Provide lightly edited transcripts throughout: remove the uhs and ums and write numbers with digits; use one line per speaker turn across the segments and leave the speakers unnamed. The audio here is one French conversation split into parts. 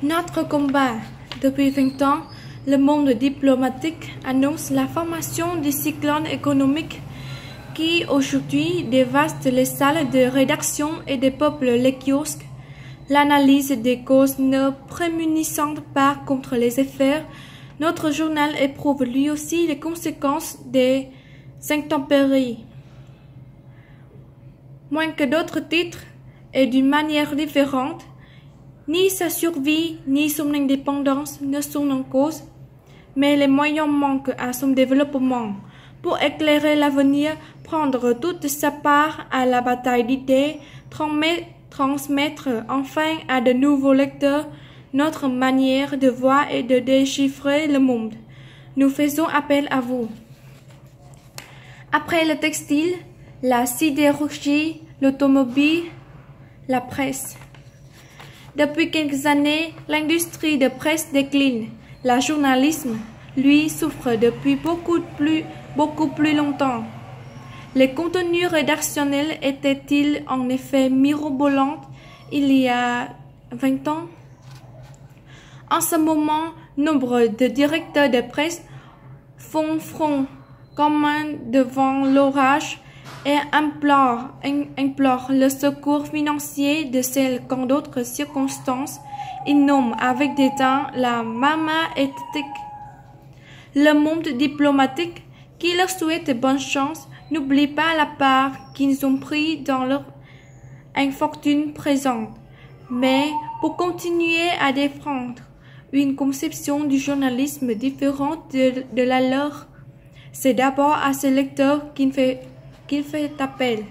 Notre combat. Depuis 20 ans, le monde diplomatique annonce la formation du cyclone économique qui aujourd'hui dévaste les salles de rédaction et dépeuple les kiosques. L'analyse des causes ne prémunissant pas contre les effets, notre journal éprouve lui aussi les conséquences des intempéries. Moins que d'autres titres, et d'une manière différente, ni sa survie ni son indépendance ne sont en cause, mais les moyens manquent à son développement. Pour éclairer l'avenir, prendre toute sa part à la bataille d'idées, transmettre enfin à de nouveaux lecteurs notre manière de voir et de déchiffrer le monde. Nous faisons appel à vous. Après le textile, la sidérurgie, l'automobile, la presse. Depuis quelques années, l'industrie de presse décline. Le journalisme, lui, souffre depuis beaucoup plus longtemps. Les contenus rédactionnels étaient-ils en effet mirobolants il y a 20 ans? En ce moment, nombre de directeurs de presse font front commun devant l'orage et implorent le secours financier de celles qu'en d'autres circonstances, ils nomment avec dédain la mama éthique. Le monde diplomatique, qui leur souhaite bonne chance, n'oublie pas la part qu'ils ont pris dans leur infortune présente. Mais pour continuer à défendre une conception du journalisme différente de la leur, c'est d'abord à ce lecteur qu'il fait appel.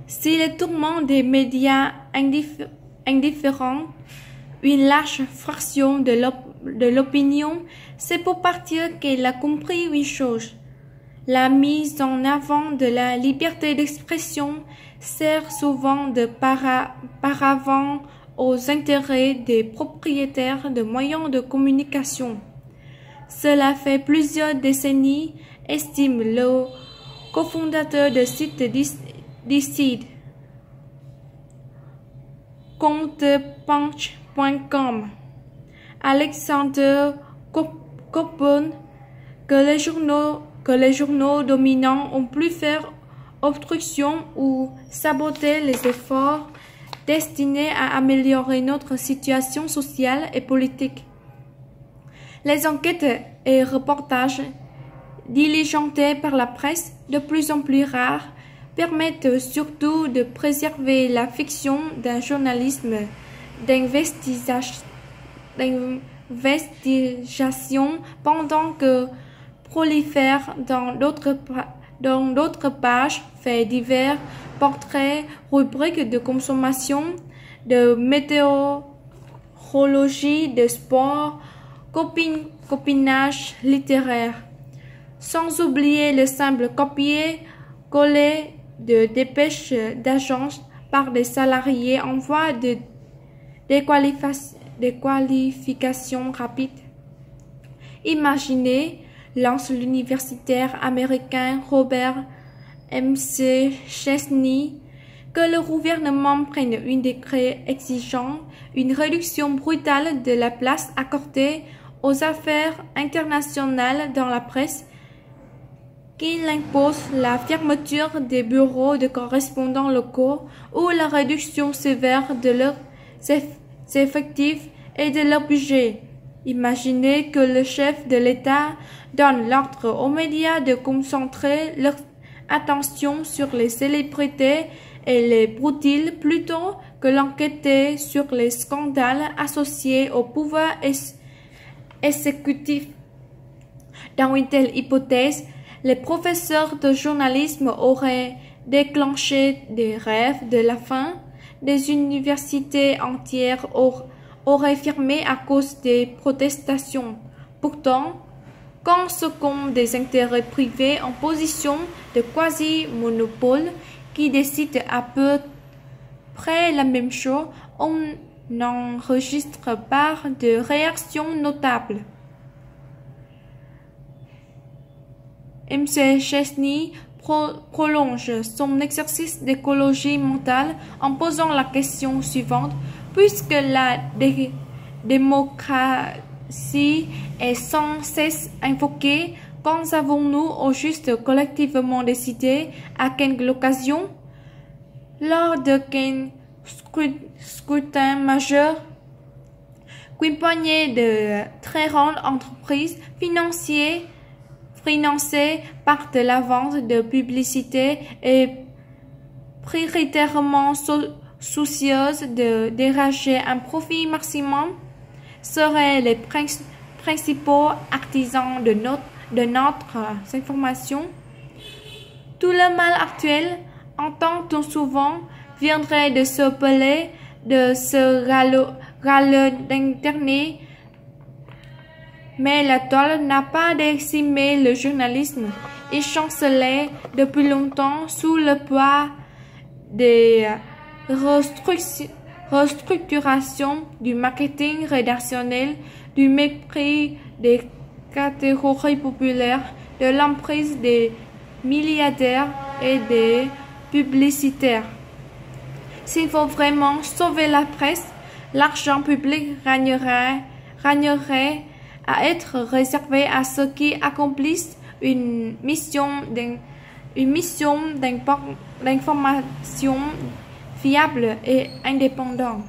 Si les tourments des médias indifférents, une large fraction de l'opinion, c'est pour partir qu'elle a compris une chose. La mise en avant de la liberté d'expression sert souvent de paravent aux intérêts des propriétaires de moyens de communication. Cela fait plusieurs décennies, estime le cofondateur de site Decide, ComptePunch.com, Alexander Coppon, que les journaux dominants ont pu faire obstruction ou saboter les efforts destinés à améliorer notre situation sociale et politique. Les enquêtes et reportages diligentés par la presse, de plus en plus rares, permettent surtout de préserver la fiction d'un journalisme d'investigation pendant que prolifèrent dans d'autres pages faits divers, portraits, rubriques de consommation, de météorologie, de sport, copinage littéraire, sans oublier le simple copier-coller de dépêches d'agence par des salariés en voie de déqualification rapide. Imaginez, lance l'universitaire américain Robert M.C. Chesney, que le gouvernement prenne un décret exigeant une réduction brutale de la place accordée aux affaires internationales dans la presse, qu'il impose la fermeture des bureaux de correspondants locaux ou la réduction sévère de leurs effectifs et de leur budget. Imaginez que le chef de l'État donne l'ordre aux médias de concentrer leur attention sur les célébrités et les brutiles plutôt que l'enquêter sur les scandales associés au pouvoir exécutif. Dans une telle hypothèse, les professeurs de journalisme auraient déclenché des rêves de la fin, des universités entières auraient fermé à cause des protestations. Pourtant, quand ce sont des intérêts privés en position de quasi-monopole qui décident à peu près la même chose, on n'enregistre pas de réactions notables. M. Chesney prolonge son exercice d'écologie mentale en posant la question suivante: Puisque la démocratie est sans cesse invoquée, quand avons-nous au juste collectivement décidé à quelle occasion? Lors de quel scrutin majeur? Qu'une poignée de très grandes entreprises financées par de la vente de publicité et prioritairement soucieuses de dégager un profit maximum seraient les principaux artisans de notre information. Tout le mal actuel, entend-on souvent, viendrait de ce pelé, de ce râle d'Internet. Mais la toile n'a pas décimé le journalisme. Il chancelait depuis longtemps sous le poids des restructurations du marketing rédactionnel, du mépris des catégories populaires, de l'emprise des milliardaires et des publicitaires. S'il faut vraiment sauver la presse, l'argent public gagnerait à être réservé à ceux qui accomplissent une mission d'information fiable et indépendante.